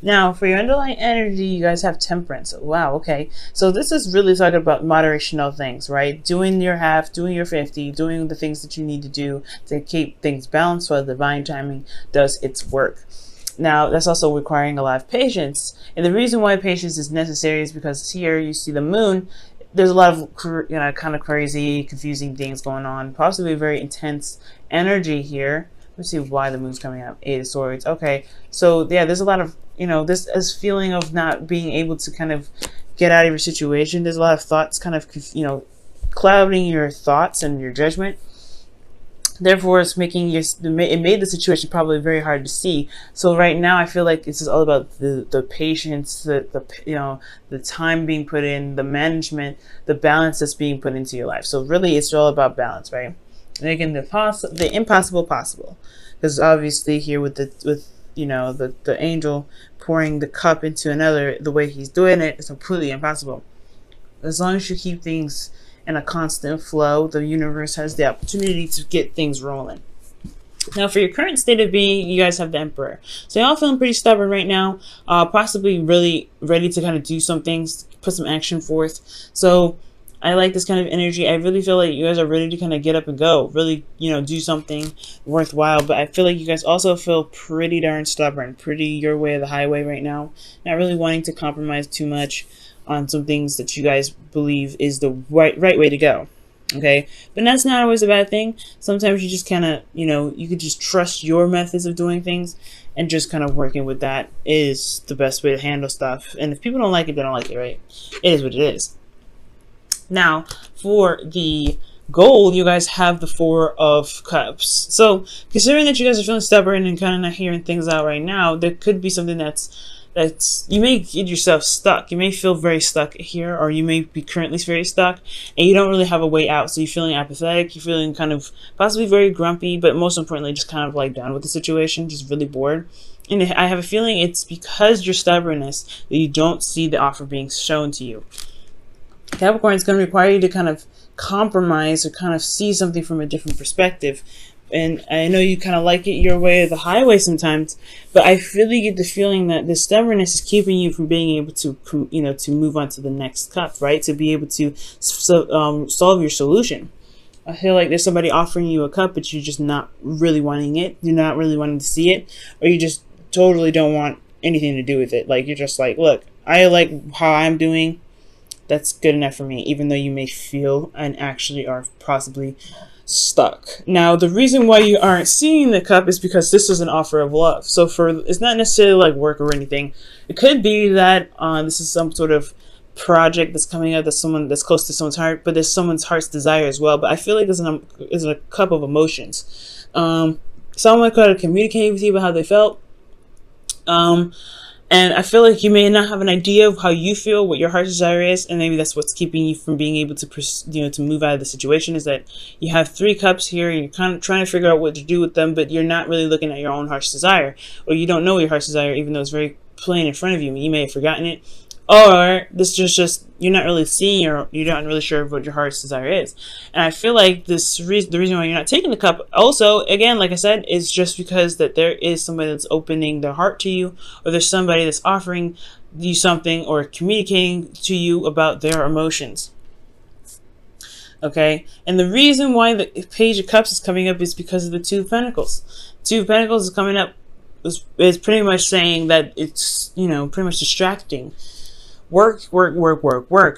Now, for your underlying energy, you guys have temperance. Wow, okay. So this is really talking about moderation of things, right? Doing your half, doing your 50, doing the things that you need to do to keep things balanced while divine timing does its work. Now, that's also requiring a lot of patience. And the reason why patience is necessary is because here you see the moon. There's a lot of, kind of crazy, confusing things going on. Possibly a very intense energy here. Let's see why the moon's coming up. 8 of Swords. Okay, so yeah, there's a lot of, this feeling of not being able to kind of get out of your situation. There's a lot of thoughts kind of, clouding your thoughts and your judgment. Therefore, it made the situation probably very hard to see. So right now, I feel like this is all about the patience, the time being put in, the management, the balance that's being put into your life. So really, it's all about balance, right? Making the impossible possible, because obviously here with the angel pouring the cup into another, the way he's doing it is completely impossible. As long as you keep things in a constant flow, the universe has the opportunity to get things rolling. Now, for your current state of being, you guys have the Emperor. So y'all feeling pretty stubborn right now, possibly really ready to kind of do some things, put some action forth. So I like this kind of energy. I really feel like you guys are ready to kind of get up and go, really, do something worthwhile. But I feel like you guys also feel pretty darn stubborn, pretty your way or the highway right now. Not really wanting to compromise too much on some things that you guys believe is the right way to go. Okay, but that's not always a bad thing. Sometimes you just kind of, you could just trust your methods of doing things, and just kind of working with that is the best way to handle stuff. And if people don't like it, they don't like it, right? It is what it is. Now, for the gold, you guys have the 4 of Cups. So, considering that you guys are feeling stubborn and kind of not hearing things out right now, there could be something that's you may get yourself stuck. You may feel very stuck here, or you may be currently very stuck, and you don't really have a way out. So you're feeling apathetic, you're feeling kind of possibly very grumpy, but most importantly, just kind of like done with the situation, just really bored. And I have a feeling it's because your stubbornness that you don't see the offer being shown to you. Capricorn is going to require you to kind of compromise or kind of see something from a different perspective. And I know you kind of like it your way or the highway sometimes, but I really get the feeling that the stubbornness is keeping you from being able to, to move on to the next cup, right? To be able to solve your solution. I feel like there's somebody offering you a cup, but you're just not really wanting it. You're not really wanting to see it, or you just totally don't want anything to do with it. Like, you're just like, look, I like how I'm doing. That's good enough for me, even though you may feel and actually are possibly stuck. Now, the reason why you aren't seeing the cup is because this is an offer of love. So it's not necessarily like work or anything. It could be that this is some sort of project that's coming up, that's close to someone's heart, but there's someone's heart's desire as well. But I feel like it's a cup of emotions. Someone could have communicated with you about how they felt. And I feel like you may not have an idea of how you feel, what your heart's desire is, and maybe that's what's keeping you from being able to, to move out of the situation, is that you have 3 cups here, and you're kind of trying to figure out what to do with them, but you're not really looking at your own heart's desire, or you don't know your heart's desire, even though it's very plain in front of you. You may have forgotten it, or this is just you're not really seeing, or you're not really sure what your heart's desire is. And I feel like the reason why you're not taking the cup, also, again, like I said, is just because that there is somebody that's opening their heart to you, or there's somebody that's offering you something or communicating to you about their emotions. Okay, and the reason why the Page of Cups is coming up is because of the 2 of Pentacles. 2 of Pentacles is coming up is pretty much saying that it's, pretty much distracting. Work,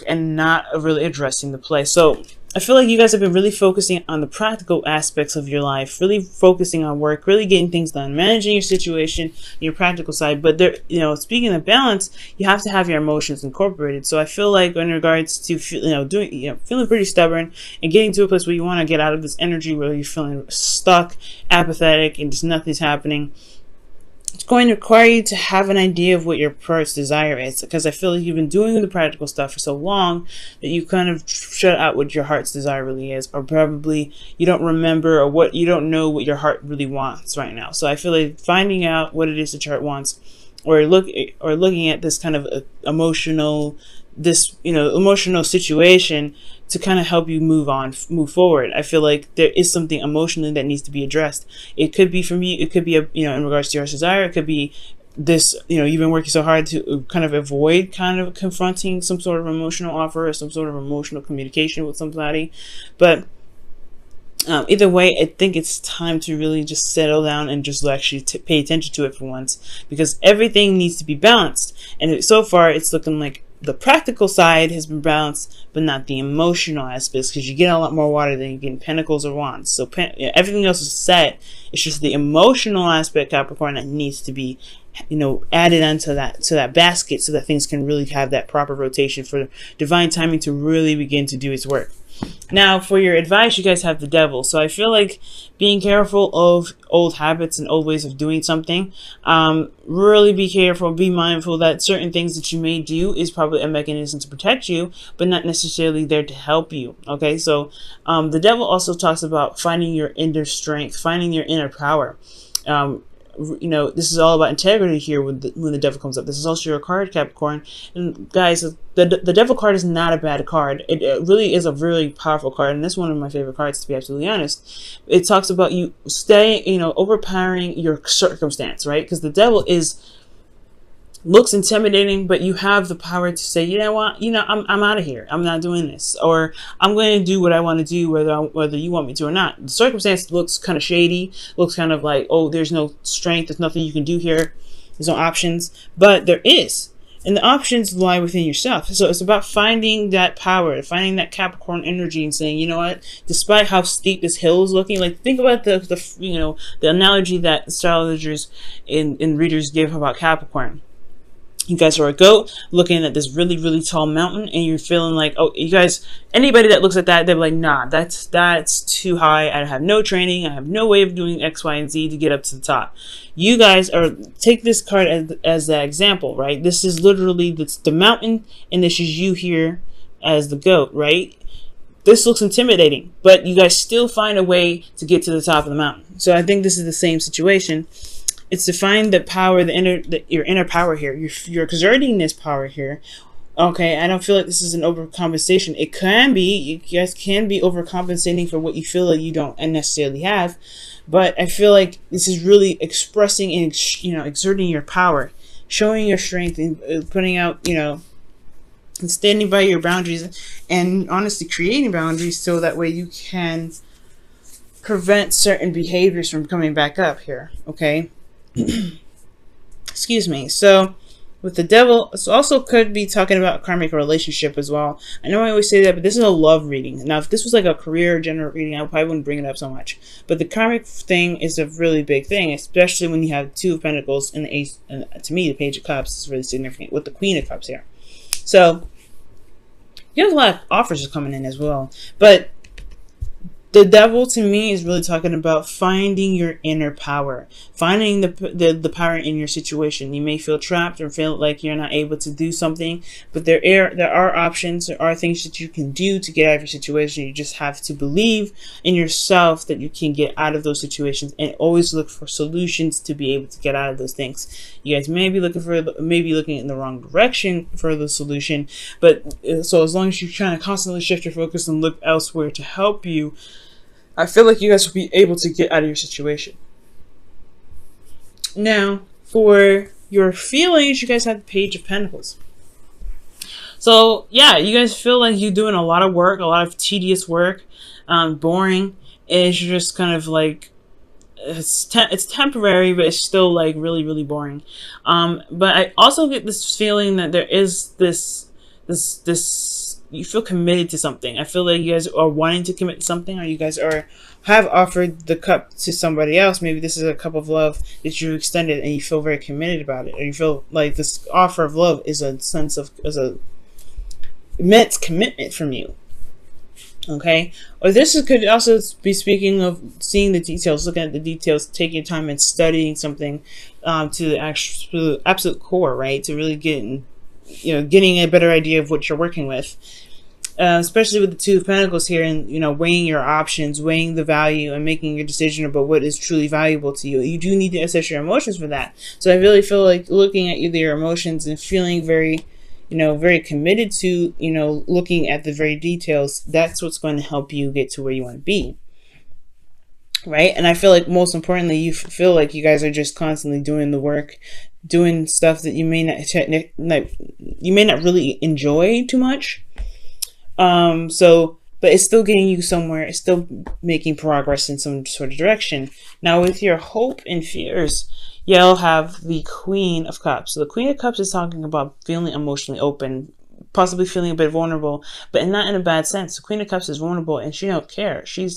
and not really addressing the play. So I feel like you guys have been really focusing on the practical aspects of your life, really focusing on work, really getting things done, managing your situation, your practical side. But there, speaking of balance, you have to have your emotions incorporated. So I feel like in regards to, feeling pretty stubborn and getting to a place where you want to get out of this energy where you're feeling stuck, apathetic, and just nothing's happening, it's going to require you to have an idea of what your heart's desire is, because I feel like you've been doing the practical stuff for so long that you kind of shut out what your heart's desire really is, or probably you don't remember, or you don't know what your heart really wants right now. So I feel like finding out what it is that your heart wants, or looking at this kind of emotional situation to kind of help you move forward. I feel like there is something emotionally that needs to be addressed. It could be from you, it could be in regards to your desire, it could be this, you've been working so hard to kind of avoid kind of confronting some sort of emotional offer or some sort of emotional communication with somebody. But either way, I think it's time to really just settle down and just actually pay attention to it for once, because everything needs to be balanced. And so far, it's looking like the practical side has been balanced, but not the emotional aspects, because you get a lot more water than you get in pentacles or wands. So everything else is set. It's just the emotional aspect, Capricorn, that needs to be, added onto that basket, so that things can really have that proper rotation for divine timing to really begin to do its work. Now, for your advice, you guys have the Devil. So I feel like being careful of old habits and old ways of doing something. Really be careful, be mindful that certain things that you may do is probably a mechanism to protect you, but not necessarily there to help you. Okay, so the Devil also talks about finding your inner strength, finding your inner power. This is all about integrity here when the Devil comes up. This is also your card, Capricorn. And guys, the Devil card is not a bad card. It really is a really powerful card, and this is one of my favorite cards, to be absolutely honest. It talks about you overpowering your circumstance, right? Because the Devil looks intimidating, but you have the power to say, you know what, I'm out of here. I'm not doing this, or I'm going to do what I want to do, whether you want me to or not. The circumstance looks kind of shady, looks kind of like, oh, there's no strength, there's nothing you can do here, there's no options, but there is, and the options lie within yourself. So it's about finding that power, finding that Capricorn energy, and saying, you know what, despite how steep this hill is looking, like think about the analogy that astrologers and readers give about Capricorn. You guys are a goat looking at this really, really tall mountain, and you're feeling like, oh, you guys, anybody that looks at that, they're like, nah, that's too high. I have no training. I have no way of doing X, Y, and Z to get up to the top. You guys take this card as that example, right? This is literally the mountain, and this is you here as the goat, right? This looks intimidating, but you guys still find a way to get to the top of the mountain. So I think this is the same situation. It's to find the power, your inner power here. You're exerting this power here. Okay, I don't feel like this is an overcompensation. It can be. You guys can be overcompensating for what you feel like you don't necessarily have. But I feel like this is really expressing and, exerting your power, showing your strength, and putting out, and standing by your boundaries, and honestly creating boundaries so that way you can prevent certain behaviors from coming back up here. Okay. Excuse me. So with the Devil, this also could be talking about a karmic relationship as well. I know I always say that, but this is a love reading. Now, if this was like a career general reading, I probably wouldn't bring it up so much. But the karmic thing is a really big thing, especially when you have Two of Pentacles and the Ace. And to me, the Page of Cups is really significant with the Queen of Cups here. So you have a lot of offers coming in as well. But the Devil, to me, is really talking about finding your inner power, finding the power in your situation. You may feel trapped or feel like you're not able to do something, but there are options. There are things that you can do to get out of your situation. You just have to believe in yourself that you can get out of those situations, and always look for solutions to be able to get out of those things. You guys may be looking in the wrong direction for the solution, but so as long as you're trying to constantly shift your focus and look elsewhere to help you, I feel like you guys will be able to get out of your situation. Now, for your feelings, you guys have the Page of Pentacles. So, yeah, you guys feel like you're doing a lot of work, a lot of tedious work, boring. It's just kind of like, it's temporary, but it's still like really, really boring. But I also get this feeling that there is this you feel committed to something. I feel like you guys are wanting to commit to something, or you guys have offered the cup to somebody else. Maybe this is a cup of love that you extended, and you feel very committed about it, or you feel like this offer of love is a immense commitment from you. Okay, or this could also be speaking of seeing the details, looking at the details, taking time and studying something to the absolute core, right? To really getting a better idea of what you're working with, especially with the Two of Pentacles here, and weighing your options, weighing the value, and making your decision about what is truly valuable to you. You do need to assess your emotions for that. So I really feel like looking at your emotions and feeling very very committed to looking at the very details, that's what's going to help you get to where you want to be, right? And I feel like most importantly, you feel like you guys are just constantly doing the work, doing stuff that you may not really enjoy too much. But it's still getting you somewhere. It's still making progress in some sort of direction. Now, with your hope and fears, you'll have the Queen of Cups. So the Queen of Cups is talking about feeling emotionally open, possibly feeling a bit vulnerable, but not in a bad sense. The Queen of Cups is vulnerable and she don't care. She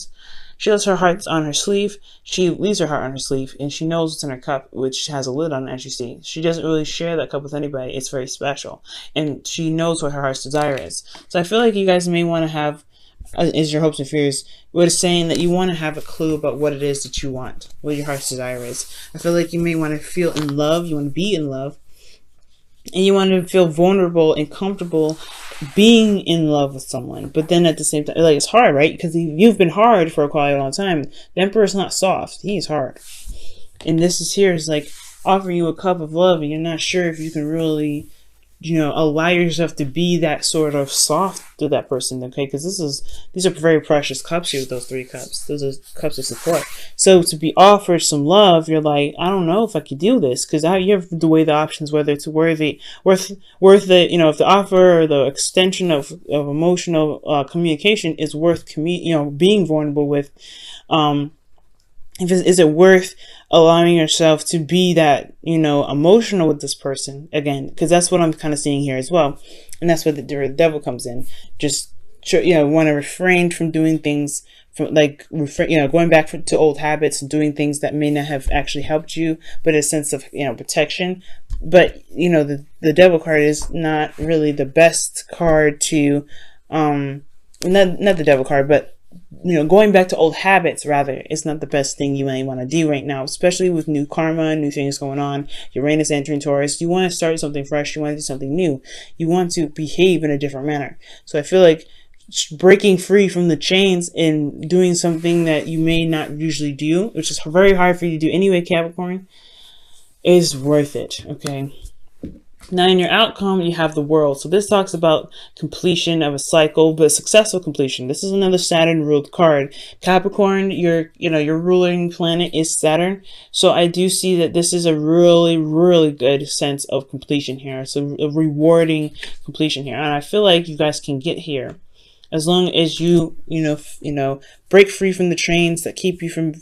lets her heart on her sleeve. She leaves her heart on her sleeve, and she knows what's in her cup, which has a lid on it, as you see. She doesn't really share that cup with anybody. It's very special, and she knows what her heart's desire is. So I feel like you guys may want to have, is your hopes and fears, what it's saying that you want to have a clue about what it is that you want, what your heart's desire is. I feel like you may want to feel in love. You want to be in love, and you want to feel vulnerable and comfortable being in love with someone. But then at the same time, like, it's hard, right? Because you've been hard for quite a long time. The Emperor's not soft. He's hard. And this is here is like offering you a cup of love, and you're not sure if you can really, allow yourself to be that sort of soft to that person, okay? Because these are very precious cups here with those 3 cups. Those are cups of support. So to be offered some love, you're like, I don't know if I could do this, because you have to weigh the options, whether it's worth the, if the offer or the extension of emotional communication is worth being vulnerable with. Is it worth allowing yourself to be that, emotional with this person again? Because that's what I'm kind of seeing here as well. And that's where the devil comes in. Just, want to refrain from doing things from going back to old habits and doing things that may not have actually helped you, but a sense of, protection. But, the devil card is not really the best card to, not the devil card, but going back to old habits, rather, it's not the best thing you may want to do right now, especially with new karma, new things going on. Uranus entering Taurus. You want to start something fresh. You want to do something new. You want to behave in a different manner. So I feel like breaking free from the chains and doing something that you may not usually do, which is very hard for you to do anyway, Capricorn, is worth it, okay? Now, in your outcome, you have the World. So this talks about completion of a cycle, but successful completion. This is another Saturn-ruled card. Capricorn, your ruling planet is Saturn. So I do see that this is a really, really good sense of completion here. So a rewarding completion here. And I feel like you guys can get here as long as you, break free from the chains that keep you from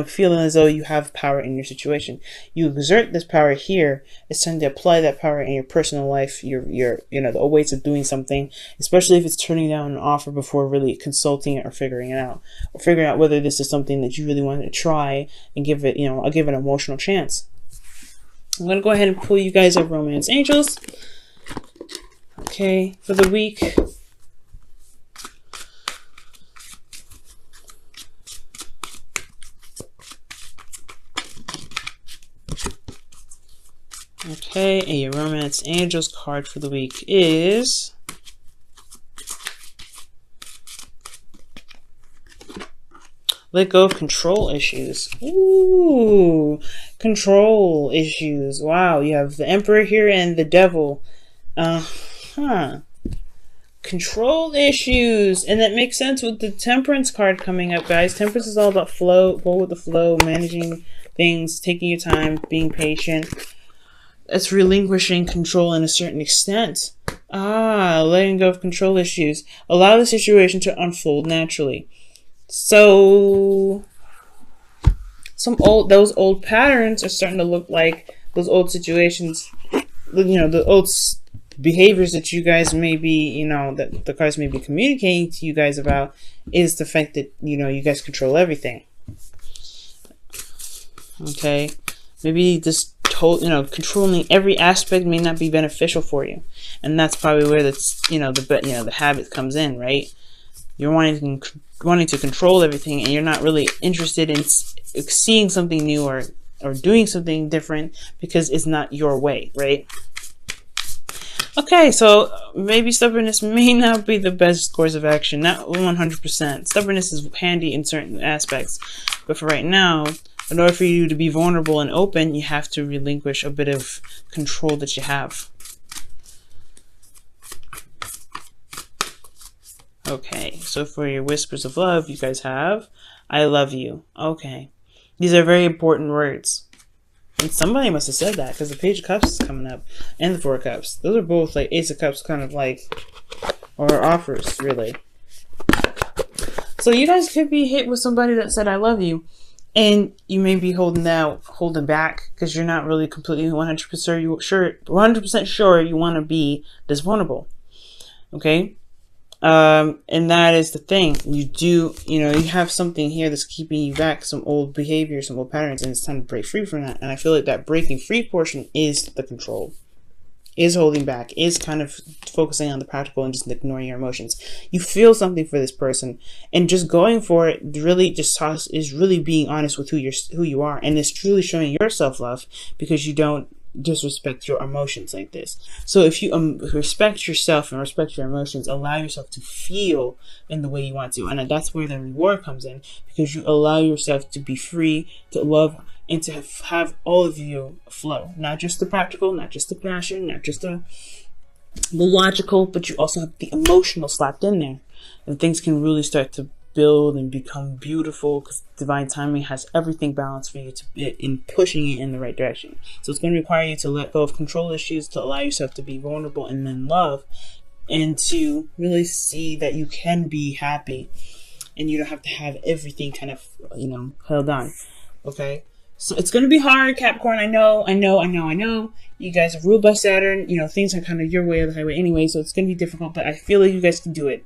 feeling as though you have power in your situation. You exert this power here. It's time to apply that power in your personal life, the ways of doing something, especially if it's turning down an offer before really consulting it or figuring it out, or figuring out whether this is something that you really want to try and give it, I'll give it an emotional chance. I'm going to go ahead and pull you guys up Romance Angels. Okay, for the week. Okay, and your Romance Angels card for the week is let go of control issues. Ooh, control issues. Wow, you have the Emperor here and the Devil. Control issues. And that makes sense with the Temperance card coming up, guys. Temperance is all about flow, go with the flow, managing things, taking your time, being patient. It's relinquishing control in a certain extent. Letting go of control issues. Allow the situation to unfold naturally. So those old patterns are starting to look like those old situations, the old behaviors that you guys may be, that the cards may be communicating to you guys about, is the fact that, you guys control everything. Okay. Maybe this controlling every aspect may not be beneficial for you, and that's probably where the habit comes in, right? You're wanting to control everything, and you're not really interested in seeing something new or doing something different because it's not your way, right? Okay, so maybe stubbornness may not be the best course of action, not 100%. Stubbornness is handy in certain aspects, but for right now, in order for you to be vulnerable and open, you have to relinquish a bit of control that you have. Okay, so for your whispers of love, you guys have, I love you. Okay, these are very important words. And somebody must have said that, because the Page of Cups is coming up and the Four of Cups. Those are both like Ace of Cups kind of like, or offers, really. So you guys could be hit with somebody that said, I love you. And you may be holding back because you're not really completely 100% sure you want to be this vulnerable. Okay? And that is the thing. You have something here that's keeping you back, some old behavior, some old patterns, and it's time to break free from that. And I feel like that breaking free portion is the control. Is holding back, is kind of focusing on the practical and just ignoring your emotions. You feel something for this person, and just going for it really is really being honest with who you are, and it's truly showing your self-love, because you don't disrespect your emotions like this. So if you respect yourself and respect your emotions, allow yourself to feel in the way you want to, and that's where the reward comes in, because you allow yourself to be free, to love, and to have all of you flow. Not just the practical, not just the passion, not just the logical, but you also have the emotional slapped in there. And things can really start to build and become beautiful, because divine timing has everything balanced for you in pushing it in the right direction. So it's going to require you to let go of control issues, to allow yourself to be vulnerable and then love, and to really see that you can be happy and you don't have to have everything kind of, held on. Okay? So it's going to be hard, Capricorn. I know. You guys are ruled by Saturn. Things are kind of your way or the highway anyway, so it's going to be difficult, but I feel like you guys can do it.